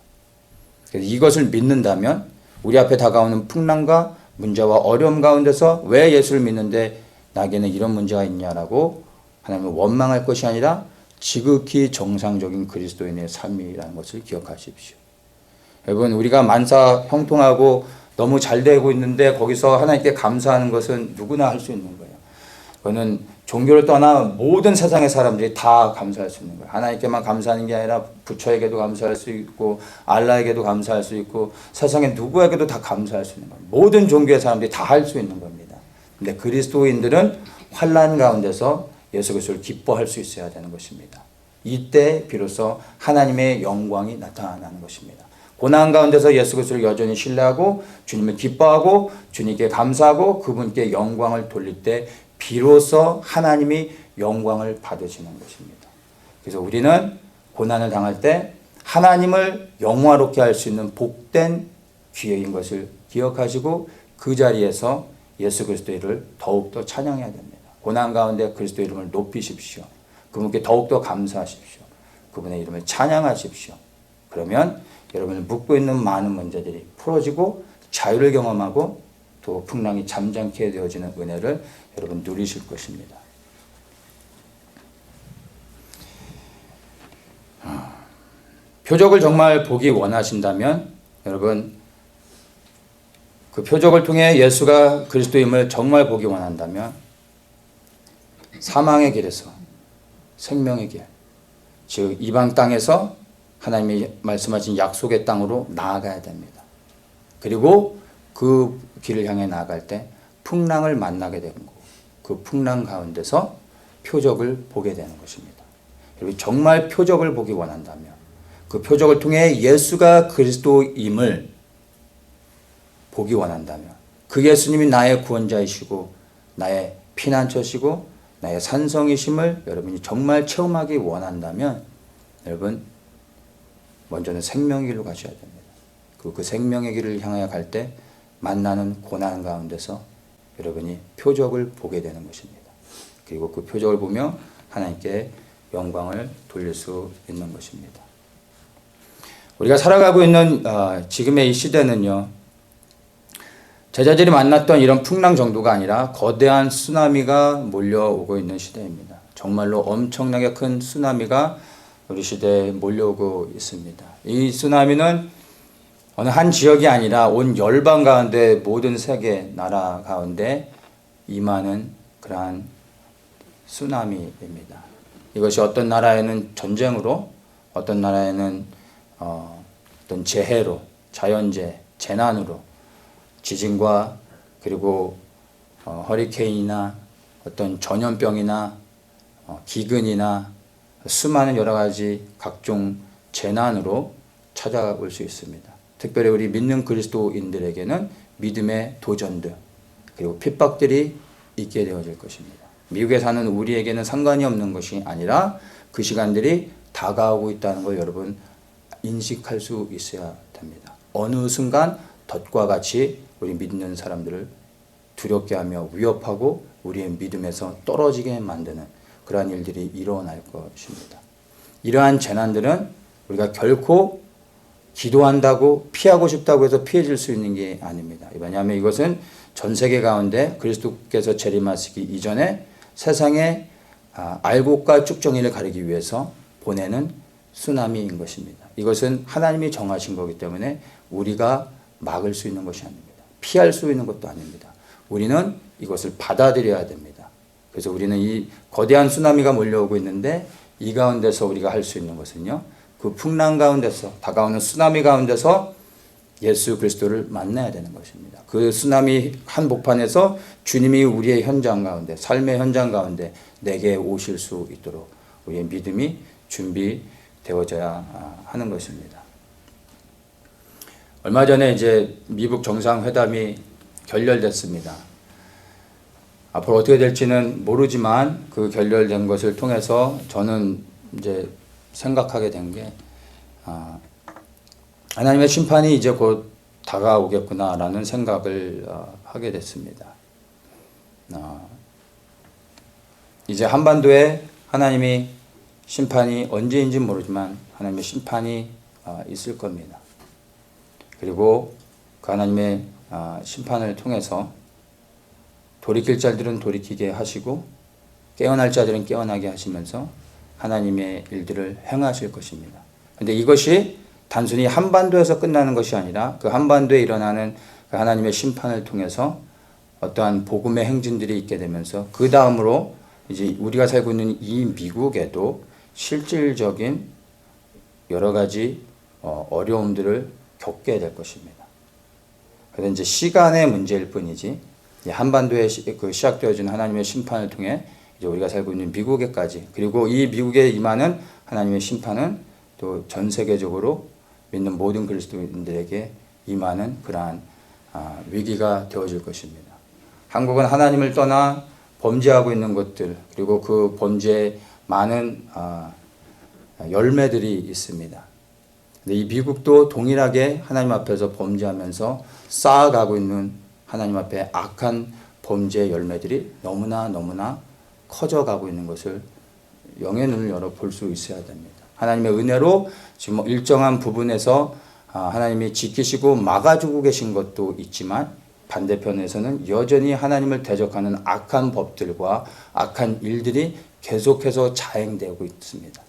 그래서 이것을 믿는다면 우리 앞에 다가오는 풍랑과 문제와 어려움 가운데서 왜 예수를 믿는데 나에게는 이런 문제가 있냐라고 하나님은 원망할 것이 아니라 지극히 정상적인 그리스도인의 삶이라는 것을 기억하십시오. 여러분 우리가 만사 형통하고 너무 잘 되고 있는데 거기서 하나님께 감사하는 것은 누구나 할 수 있는 거예요. 그거는 종교를 떠나 모든 세상의 사람들이 다 감사할 수 있는 거예요. 하나님께만 감사하는 게 아니라 부처에게도 감사할 수 있고 알라에게도 감사할 수 있고 세상의 누구에게도 다 감사할 수 있는 거예요. 모든 종교의 사람들이 다 할 수 있는 겁니다. 근데 그리스도인들은 환난 가운데서 예수 그리스도를 기뻐할 수 있어야 되는 것입니다. 이때 비로소 하나님의 영광이 나타나는 것입니다. 고난 가운데서 예수 그리스도를 여전히 신뢰하고 주님을 기뻐하고 주님께 감사하고 그분께 영광을 돌릴 때 비로소 하나님이 영광을 받으시는 것입니다. 그래서 우리는 고난을 당할 때 하나님을 영화롭게 할 수 있는 복된 기회인 것을 기억하시고 그 자리에서 예수 그리스도를 더욱더 찬양해야 됩니다. 고난 가운데 그리스도 이름을 높이십시오. 그분께 더욱더 감사하십시오. 그분의 이름을 찬양하십시오. 그러면 여러분을 묶고 있는 많은 문제들이 풀어지고 자유를 경험하고 또 풍랑이 잠잠케 되어지는 은혜를 여러분 누리실 것입니다. 표적을 정말 보기 원하신다면 여러분 그 표적을 통해 예수가 그리스도임을 정말 보기 원한다면 사망의 길에서 생명의 길, 즉 이방 땅에서 하나님이 말씀하신 약속의 땅으로 나아가야 됩니다. 그리고 그 길을 향해 나아갈 때 풍랑을 만나게 되는 거고 그 풍랑 가운데서 표적을 보게 되는 것입니다. 여러분 정말 표적을 보기 원한다면 그 표적을 통해 예수가 그리스도임을 보기 원한다면 그 예수님이 나의 구원자이시고 나의 피난처시고 나의 산성이심을 여러분이 정말 체험하기 원한다면 여러분 먼저는 생명의 길로 가셔야 됩니다. 그 생명의 길을 향하여 갈 때 만나는 고난 가운데서 여러분이 표적을 보게 되는 것입니다. 그리고 그 표적을 보며 하나님께 영광을 돌릴 수 있는 것입니다. 우리가 살아가고 있는 지금의 이 시대는요. 제자들이 만났던 이런 풍랑 정도가 아니라 거대한 쓰나미가 몰려오고 있는 시대입니다. 정말로 엄청나게 큰 쓰나미가 우리 시대에 몰려오고 있습니다. 이 쓰나미는 어느 한 지역이 아니라 온 열방 가운데 모든 세계 나라 가운데 임하는 그러한 쓰나미입니다. 이것이 어떤 나라에는 전쟁으로, 어떤 나라에는 어떤 재해로, 자연재해, 재난으로, 지진과 그리고 허리케인이나 어떤 전염병이나 기근이나 수많은 여러 가지 각종 재난으로 찾아올 수 있습니다. 특별히 우리 믿는 그리스도인들에게는 믿음의 도전들 그리고 핍박들이 있게 되어질 것입니다. 미국에 사는 우리에게는 상관이 없는 것이 아니라 그 시간들이 다가오고 있다는 걸 여러분 인식할 수 있어야 됩니다. 어느 순간 덫과 같이 우리 믿는 사람들을 두렵게 하며 위협하고 우리의 믿음에서 떨어지게 만드는 그러한 일들이 일어날 것입니다. 이러한 재난들은 우리가 결코 기도한다고 피하고 싶다고 해서 피해질 수 있는 게 아닙니다. 왜냐하면 이것은 전 세계 가운데 그리스도께서 재림하시기 이전에 세상의 알곡과 쭉정이를 가리기 위해서 보내는 쓰나미인 것입니다. 이것은 하나님이 정하신 거기 때문에 우리가 막을 수 있는 것이 아닙니다. 피할 수 있는 것도 아닙니다. 우리는 이것을 받아들여야 됩니다. 그래서 우리는 이 거대한 쓰나미가 몰려오고 있는데 이 가운데서 우리가 할 수 있는 것은요. 그 풍랑 가운데서 다가오는 쓰나미 가운데서 예수 그리스도를 만나야 되는 것입니다. 그 쓰나미 한복판에서 주님이 우리의 현장 가운데 삶의 현장 가운데 내게 오실 수 있도록 우리의 믿음이 준비되어져야 하는 것입니다. 얼마 전에 이제 미국 정상회담이 결렬됐습니다. 앞으로 어떻게 될지는 모르지만 그 결렬된 것을 통해서 저는 이제 생각하게 된 게 하나님의 심판이 이제 곧 다가오겠구나라는 생각을 하게 됐습니다. 이제 한반도에 하나님이 심판이 언제인지 모르지만 하나님의 심판이 있을 겁니다. 그리고 그 하나님의 심판을 통해서 돌이킬 자들은 돌이키게 하시고 깨어날 자들은 깨어나게 하시면서 하나님의 일들을 행하실 것입니다. 그런데 이것이 단순히 한반도에서 끝나는 것이 아니라 그 한반도에 일어나는 그 하나님의 심판을 통해서 어떠한 복음의 행진들이 있게 되면서 그 다음으로 이제 우리가 살고 있는 이 미국에도 실질적인 여러 가지 어려움들을 겪게 될 것입니다. 그래서 이제 시간의 문제일 뿐이지 한반도에 시작되어진 하나님의 심판을 통해 이제 우리가 살고 있는 미국에까지 그리고 이 미국에 임하는 하나님의 심판은 또 전 세계적으로 믿는 모든 그리스도인들에게 임하는 그러한 위기가 되어질 것입니다. 한국은 하나님을 떠나 범죄하고 있는 것들 그리고 그 범죄에 많은 열매들이 있습니다. 근데 이 미국도 동일하게 하나님 앞에서 범죄하면서 쌓아가고 있는 하나님 앞에 악한 범죄의 열매들이 너무나 커져가고 있는 것을 영의 눈을 열어 볼 수 있어야 됩니다. 하나님의 은혜로 지금 일정한 부분에서 하나님이 지키시고 막아주고 계신 것도 있지만 반대편에서는 여전히 하나님을 대적하는 악한 법들과 악한 일들이 계속해서 자행되고 있습니다.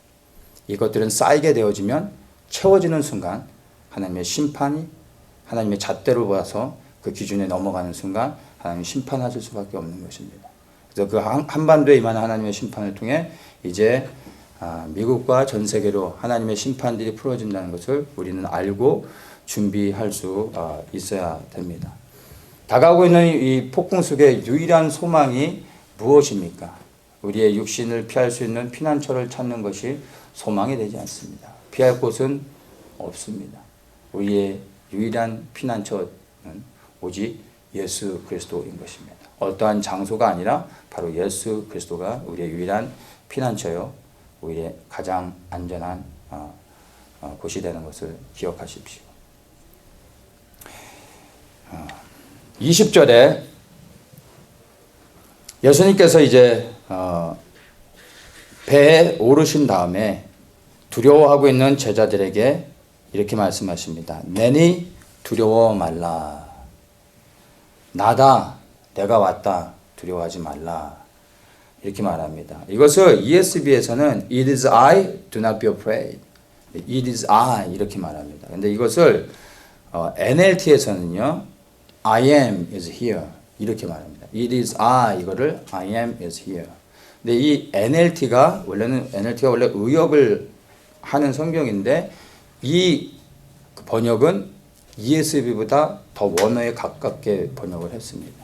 이것들은 쌓이게 되어지면 채워지는 순간 하나님의 심판이 하나님의 잣대로 봐서 그 기준에 넘어가는 순간 하나님이 심판하실 수밖에 없는 것입니다. 그래서 그 한반도에 임하는 하나님의 심판을 통해 이제 미국과 전 세계로 하나님의 심판들이 풀어진다는 것을 우리는 알고 준비할 수 있어야 됩니다. 다가오고 있는 이 폭풍 속의 유일한 소망이 무엇입니까? 우리의 육신을 피할 수 있는 피난처를 찾는 것이 소망이 되지 않습니다. 피할 곳은 없습니다. 우리의 유일한 피난처는 오직 예수 그리스도인 것입니다. 어떠한 장소가 아니라 바로 예수 그리스도가 우리의 유일한 피난처요 우리의 가장 안전한 곳이 되는 것을 기억하십시오. 20절에 예수님께서 이제 배에 오르신 다음에 두려워하고 있는 제자들에게 이렇게 말씀하십니다. 내니 두려워 말라. 나다, 내가 왔다, 두려워하지 말라. 이렇게 말합니다. 이것을 ESV에서는 It is I, do not be afraid. It is I 이렇게 말합니다. 근데 이것을 NLT에서는요, I am is here 이렇게 말합니다. It is I 이거를 I am is here. 근데 이 NLT가 원래 의역을 하는 성경인데 이 번역은 ESV보다 더 원어에 가깝게 번역을 했습니다.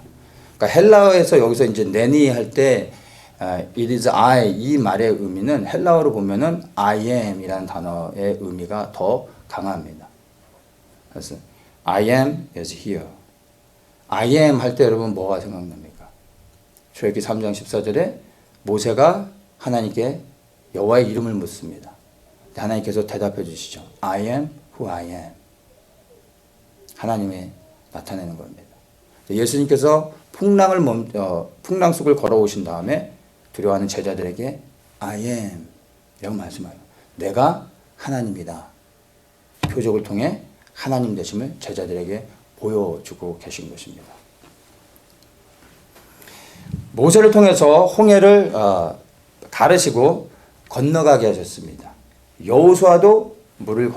그러니까 헬라어에서 여기서 이제 내니 할 때 it is I 이 말의 의미는 헬라어로 보면은 I am이라는 단어의 의미가 더 강합니다. 그래서 I am is here. I am 할 때 여러분 뭐가 생각납니까? 출애굽기 3장 14절에 모세가 하나님께 여호와의 이름을 묻습니다. 하나님께서 대답해 주시죠. I am who I am. 하나님이 나타내는 겁니다. 예수님께서 풍랑 속을 걸어오신 다음에 두려워하는 제자들에게 I am 이라고 말씀해요. 내가 하나님이다. 표적을 통해 하나님 되심을 제자들에게 보여주고 계신 것입니다. 모세를 통해서 홍해를 가르시고 건너가게 하셨습니다. 여호수아도 물을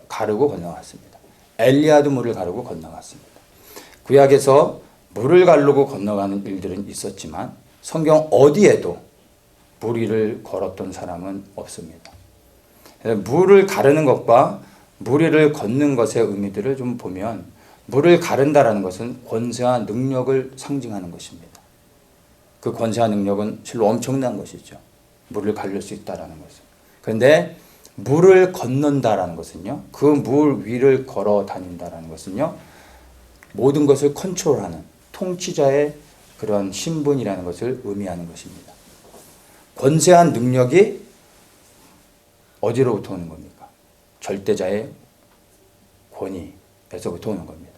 가르고 건너갔습니다. 엘리야도 물을 가르고 건너갔습니다. 구약에서 물을 가르고 건너가는 일들은 있었지만 성경 어디에도 물 위를 걸었던 사람은 없습니다. 물을 가르는 것과 물 위를 걷는 것의 의미들을 좀 보면 물을 가른다라는 것은 권세와 능력을 상징하는 것입니다. 그 권세와 능력은 실로 엄청난 것이죠. 물을 가를 수 있다라는 것은. 그런데 물을 건넌다라는 것은요, 그 물 위를 걸어 다닌다라는 것은요, 모든 것을 컨트롤하는 통치자의 그런 신분이라는 것을 의미하는 것입니다. 권세한 능력이 어디로부터 오는 겁니까? 절대자의 권위에서부터 오는 겁니다.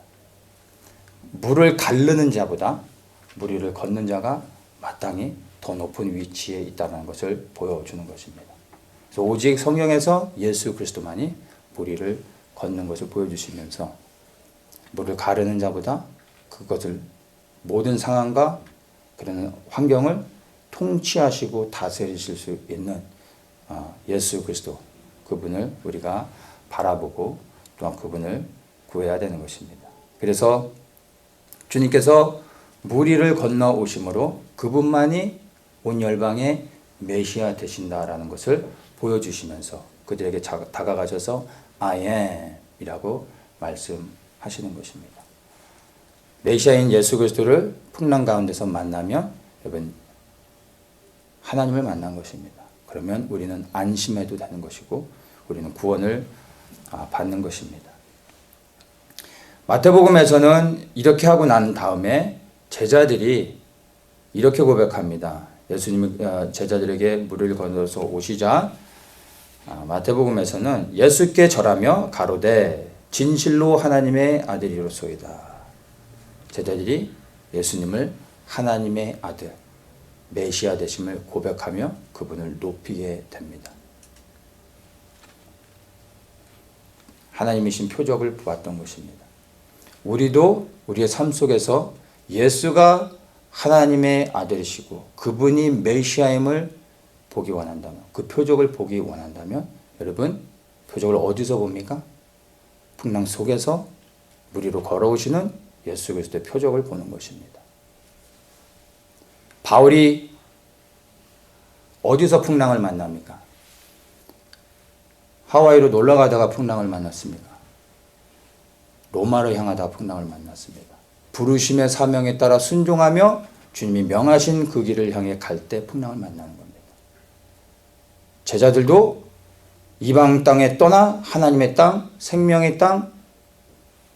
물을 가르는 자보다 물 위를 걷는 자가 마땅히 더 높은 위치에 있다는 것을 보여주는 것입니다. 그래서 오직 성경에서 예수 그리스도만이 물 위를 걷는 것을 보여주시면서 물을 가르는 자보다 그것을 모든 상황과 그런 환경을 통치하시고 다스리실 수 있는 예수 그리스도 그분을 우리가 바라보고 또한 그분을 구해야 되는 것입니다. 그래서 주님께서 물 위를 건너 오심으로 그분만이 온 열방의 메시아 되신다라는 것을 보여주시면서 그들에게 다가가셔서 I am 이라고 말씀하시는 것입니다. 메시아인 예수 그리스도를 풍랑 가운데서 만나면 여러분 하나님을 만난 것입니다. 그러면 우리는 안심해도 되는 것이고 우리는 구원을 받는 것입니다. 마태복음에서는 이렇게 하고 난 다음에 제자들이 이렇게 고백합니다. 예수님이 제자들에게 물을 건너서 오시자 마태복음에서는 예수께 절하며 가로되 진실로 하나님의 아들이로소이다. 제자들이 예수님을 하나님의 아들, 메시아 되심을 고백하며 그분을 높이게 됩니다. 하나님이신 표적을 보았던 것입니다. 우리도 우리의 삶 속에서 예수가 하나님의 아들이시고 그분이 메시아임을 보기 원한다면, 그 표적을 보기 원한다면 여러분 표적을 어디서 봅니까? 풍랑 속에서 물 위로 걸어오시는 예수 그리스도의 표적을 보는 것입니다. 바울이 어디서 풍랑을 만납니까? 하와이로 놀러 가다가 풍랑을 만났습니까? 로마로 향하다가 풍랑을 만났습니다. 부르심의 사명에 따라 순종하며 주님이 명하신 그 길을 향해 갈 때 풍랑을 만나는 겁니다. 제자들도 이방 땅에 떠나 하나님의 땅, 생명의 땅,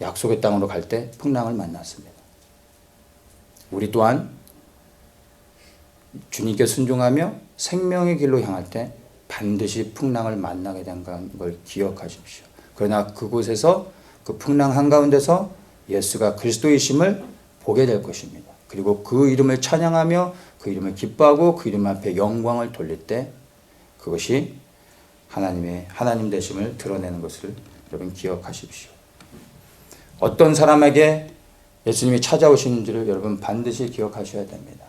약속의 땅으로 갈 때 풍랑을 만났습니다. 우리 또한 주님께 순종하며 생명의 길로 향할 때 반드시 풍랑을 만나게 된 걸 기억하십시오. 그러나 그곳에서 그 풍랑 한가운데서 예수가 그리스도이심을 보게 될 것입니다. 그리고 그 이름을 찬양하며 그 이름을 기뻐하고 그 이름 앞에 영광을 돌릴 때 그것이 하나님 되심을 드러내는 것을 여러분 기억하십시오. 어떤 사람에게 예수님이 찾아오시는지를 여러분 반드시 기억하셔야 됩니다.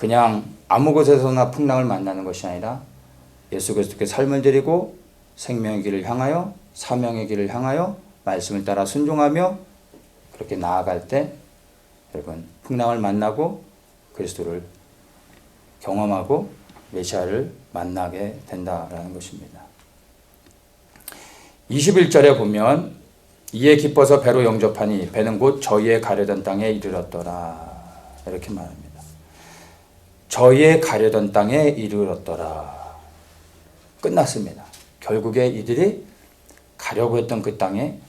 그냥 아무 곳에서나 풍랑을 만나는 것이 아니라 예수 그리스도께 삶을 드리고 생명의 길을 향하여 사명의 길을 향하여 말씀을 따라 순종하며 그렇게 나아갈 때 여러분 풍랑을 만나고 그리스도를 경험하고 메시아를 만나게 된다라는 것입니다. 21절에 보면 이에 기뻐서 배로 영접하니 배는 곧 저희의 가려던 땅에 이르렀더라 이렇게 말합니다. 저희의 가려던 땅에 이르렀더라. 끝났습니다. 결국에 이들이 가려고 했던 그 땅에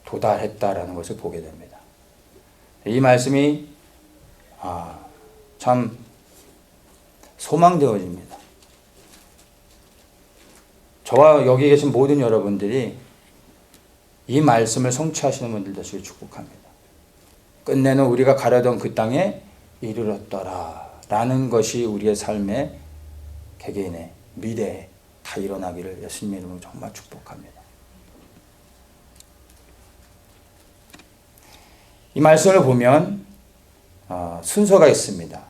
도달했다라는 것을 보게 됩니다. 이 말씀이 참 소망되어집니다. 저와 여기 계신 모든 여러분들이 이 말씀을 성취하시는 분들 되시길 축복합니다. 끝내는 우리가 가려던 그 땅에 이르렀더라 라는 것이 우리의 삶의 개개인의 미래에 다 일어나기를 예수님의 이름으로 정말 축복합니다. 이 말씀을 보면 순서가 있습니다.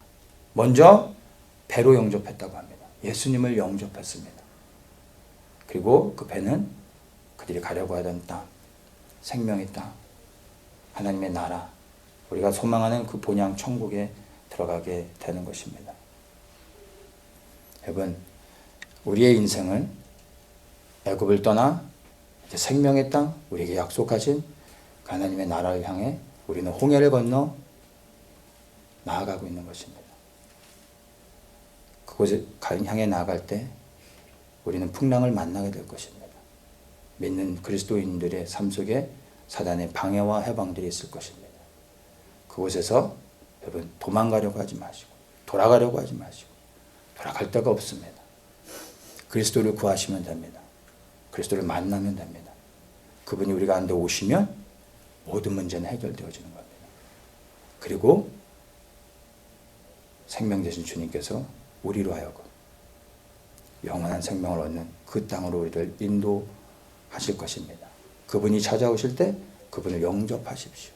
먼저 배로 영접했다고 합니다. 예수님을 영접했습니다. 그리고 그 배는 그들이 가려고 하던 땅, 생명의 땅, 하나님의 나라, 우리가 소망하는 그 본향 천국에 들어가게 되는 것입니다. 여러분, 우리의 인생은 애굽을 떠나 이제 생명의 땅, 우리에게 약속하신 하나님의 나라를 향해 우리는 홍해를 건너 나아가고 있는 것입니다. 그곳에 향해 나아갈 때 우리는 풍랑을 만나게 될 것입니다. 믿는 그리스도인들의 삶 속에 사단의 방해와 해방들이 있을 것입니다. 그곳에서 여러분 도망가려고 하지 마시고 돌아가려고 하지 마시고 돌아갈 데가 없습니다. 그리스도를 구하시면 됩니다. 그리스도를 만나면 됩니다. 그분이 우리 가운데 오시면 모든 문제는 해결되어지는 겁니다. 그리고 생명 되신 주님께서 우리로 하여금 영원한 생명을 얻는 그 땅으로 우리를 인도하실 것입니다. 그분이 찾아오실 때 그분을 영접하십시오.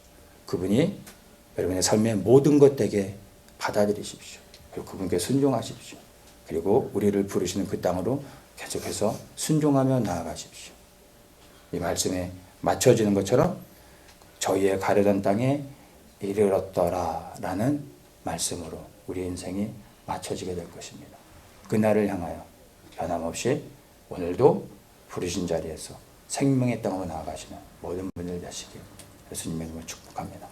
그분이 여러분의 삶의 모든 것 되게 받아들이십시오. 그리고 그분께 순종하십시오. 그리고 우리를 부르시는 그 땅으로 계속해서 순종하며 나아가십시오. 이 말씀에 맞춰지는 것처럼 저희의 가려던 땅에 이르렀더라 라는 말씀으로 우리 인생이 맞춰지게 될 것입니다. 그날을 향하여 변함없이 오늘도 부르신 자리에서 생명의 땅으로 나아가시는 모든 분들 되시길 예수님의 이름으로 축복합니다.